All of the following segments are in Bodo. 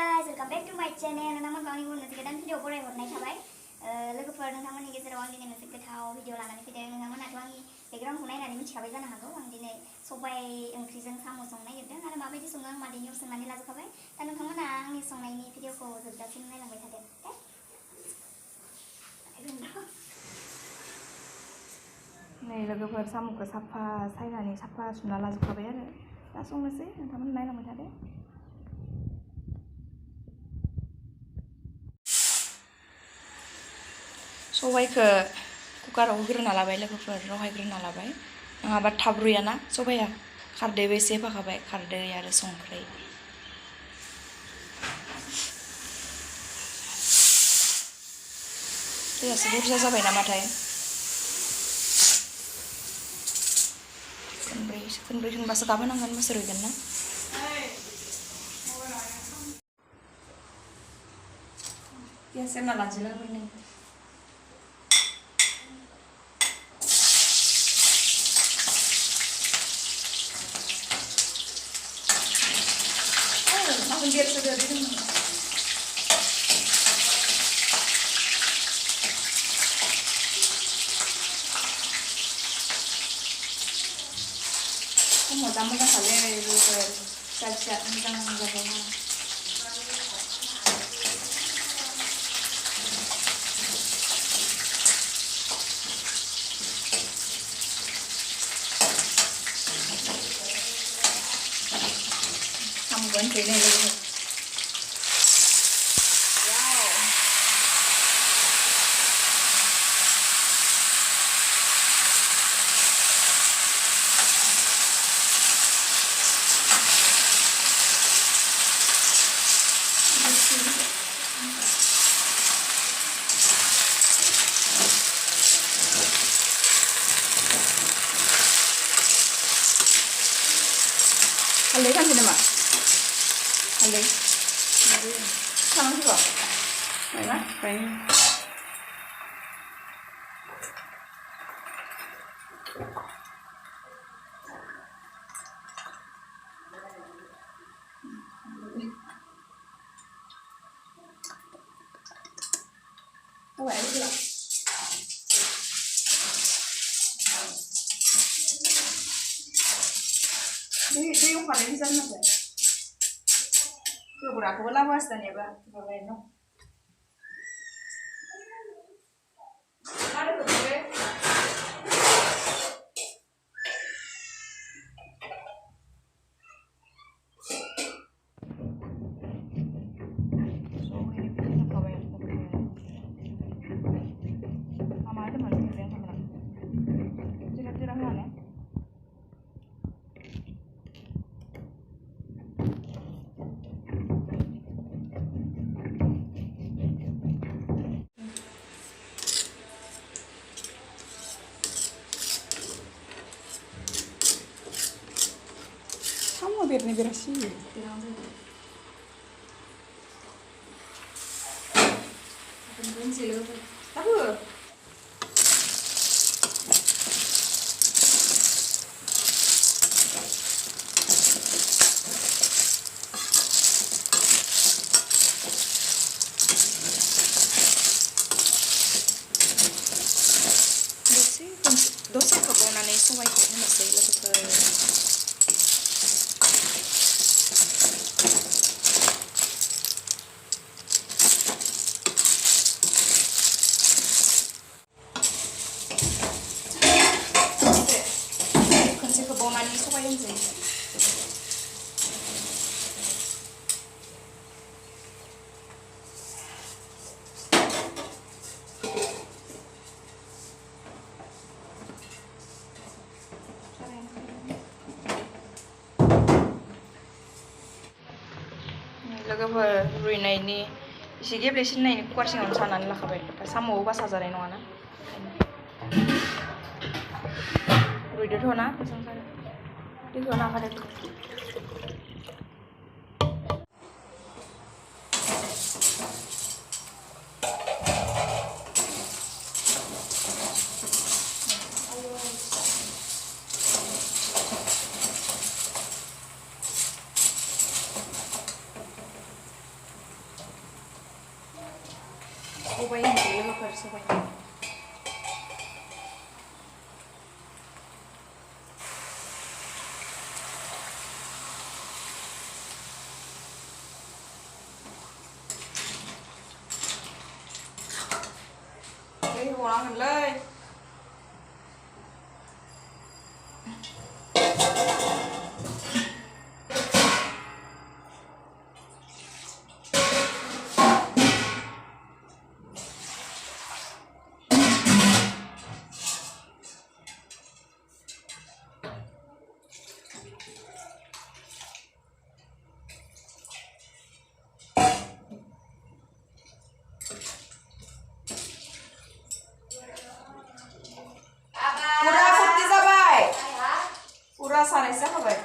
guys, welcome back to my channel. नोंथांमोनखौ आंनि गुबुन मोनसे गोदान भिडिअ बरायहरनाय थाबाय लोगोफोर नोंथांमोननि गेजेराव आं दिनै मोनसे गोथाव भिडिअ लानानै फैदों नोंथांमोनाथ' आंनि बेकग्राउन्डखौ नायनानै मिथिखाबाय जानो हागौ आं दिनै सबाय ओंख्रिजों साम' संनो नागिरदों आरो माबायदि सङो आं मादैनियाव सोंनानै लाजोबखाबाय दा नोंथांमोना आंनि संनायनि भिडिअखौ जोबजासिम नायलांबाय थादो नै लोगोफोर साम'खौ साफा सायनानै साफा सुना लाजोबखाबाय आरो दा संनोसै नोंथांमोना नायलांबाय थादो सबायखौ कुकाराव होग्रोना लाबाय लोगोफोर रहायग्रोना लाबाय नङाबा थाब रुयाना सबाया खारदैबो एसे होफाखाबाय खारदै आरो संख्रि दैयासो बुरजा जाबाय नामाथाय खनब्रै खनबासो गाबहोनांगोन होनबासो रुइगोन ना पियास सेरना लानोसै लोगोफोर नै Biasa dari ini. Kamu tamu kan kalian itu kerja tentang bagaimana. Kamu ganti nih dulu. Halai kan sini mak, halai, sama sih kok, mana, kayak oh ya itu lah. Dia yung pada bisa nggak? Kalau berapa lawas dan ya bah, kalau ada tuh gue. Kamu biar nih bersih. Tahu? Dosa kebonan itu wajib masih lebih ke kebonan itu wajib sih. लोगोफोर रुइनायनि एसे गेब्लेसिननायनि कुकार सिङावनो सानानै लाखाबाय साम'आव बासा जानाय नङाना रुइदोथ' ना दैखौ नाखादो सबाय ओंख्रि लोगोफोर सबाय दै होबावनांगोनलै Pura putih sabai. Pura sanesnya sabai.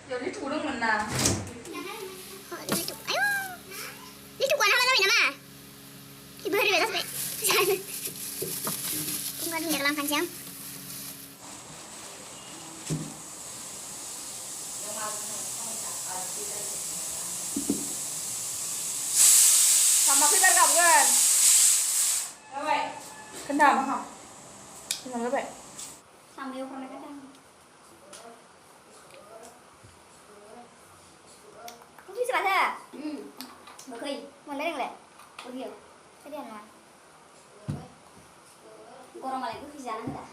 Jadi turun mana? Ayo. Ini tuh kuah apa namanya? Ibu hari besok be. Tunggu di dalam kancing. Sama kita gabungan. Apa? Kendam. Kendam apa? Sambil pernah kadang. Không biết bạn à? Mở khơi, muốn lấy được lệ. Có hiểu. Cái đèn mà. Orang malah itu kerjaan enggak?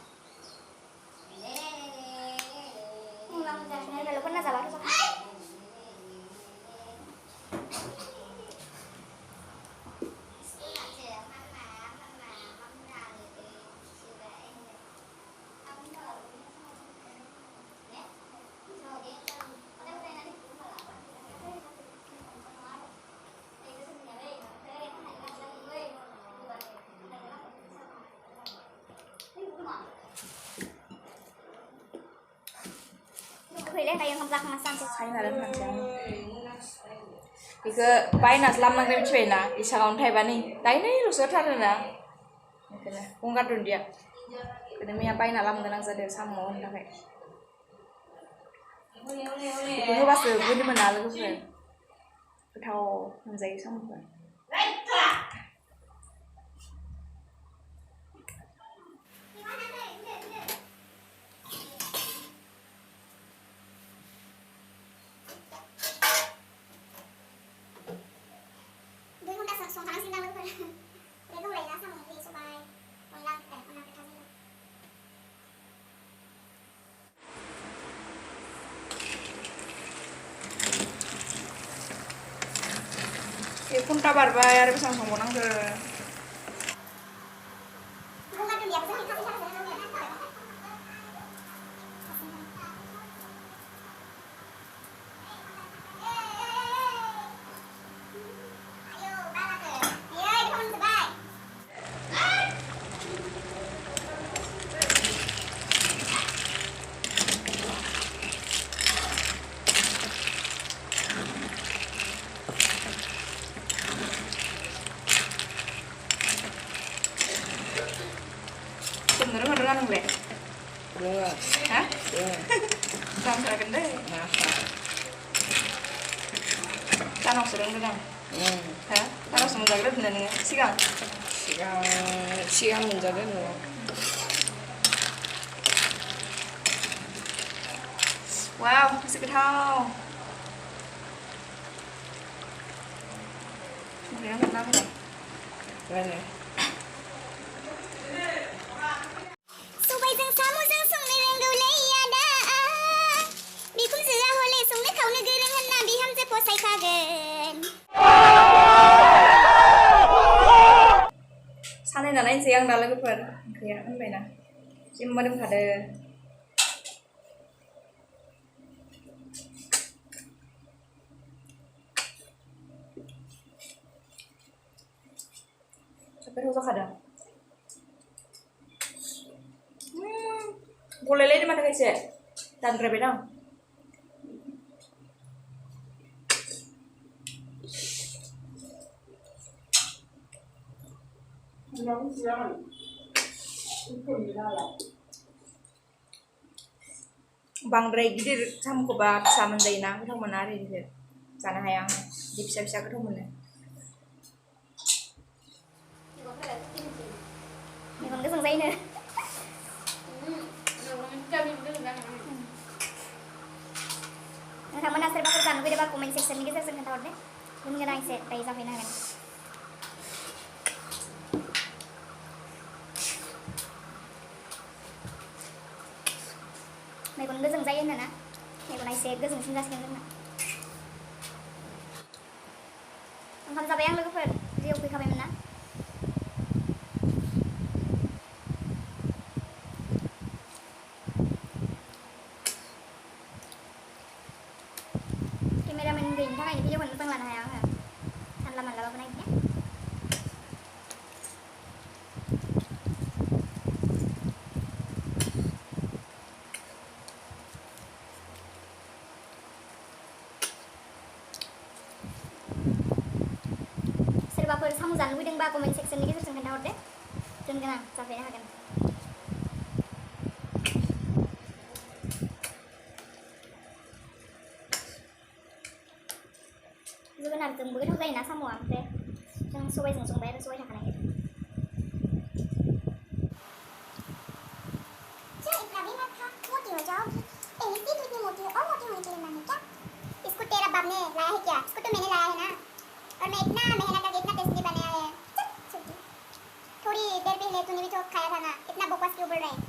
Ulang kerjaan kalau pernah sabar tuh. Kayaknya kayak ngeplak masan sih. Kayak ada macam. Iku bayi nas lama nggak cuy na, isa kaum Thai bani. Thai nih lu sudah ada na. Mungkin ungkat dun dia. Kedemi apa ini alam kenang sadar sama orang kayak. Iku pas gue di mana lu tuh? Tahu menjadi sama kan. Pun kabar bayar bisa ngomong nang ke. Bener kan nggak? Bener. Hah? Bener. Sampai gede. Masa? Tanah sering benar. Hah? Tanah semua jaga benar nih. Siang. Siang menjaga nih. Wow, masih ketahu. Kemudian kenapa nih? Bener. Sana nanain siang dah lagi per, kayak apa ya? Cuma dem kada. Tapi harus kada. Boleh lagi di mana guys ya? Dan berbeda. बांद्राय गिदिर साम'खौबा फिसा मोनजायोना गोथाव मोना आरो बिदिनो जानो हाया आं बिदि फिसा फिसा गोथाव मोनो मेगन गोजों जायोनो नोंथांमोना सोरबाफोर जानो लुबैदोंबा कमेन्ट सेक्सननि गेजेरजों खोन्थाहरदे गुन गोनां एसे दायो जाफैनो हागोन मेगन गोजों जायो होनोना मेगना एसे गोजोंसिन जासिगोन जोंना ओंखाम जाबाय आं लोगोफोर रियाव फैखाबायमोन ना केमेरामेन गैयिनि थाखायनो भिडिअखौनो मोजां लानो हाया आङो जानला मानलाबाबो नायदिया सोरबाफोर साम' जानो लुबैदोंबा कमेन्ट सेक्सननि गेजेरजों खोन्थाहरदे दोनगोन आं जाफैनो हागोन जोगोनारजोंबो गोथाव जायोना साम'आ ओमफ्राय जों सबायजों संबाय आरो सबाय थाखानाय क्या इतना भी मत खा मोटी हो जाओगी पहले से इतनी मोटी हो और मोटी होने के लिए माने क्या इसको तेरा बाप ने लाया है क्या इसको तो मैंने लाया है ना और मैं इतना मेहनत करके इतना टेस्टी बनाया है चल छुट्टी थोड़ी देर पहले तूने भी तो खाया था ना इतना बकवास क्यों बोल रहे हैं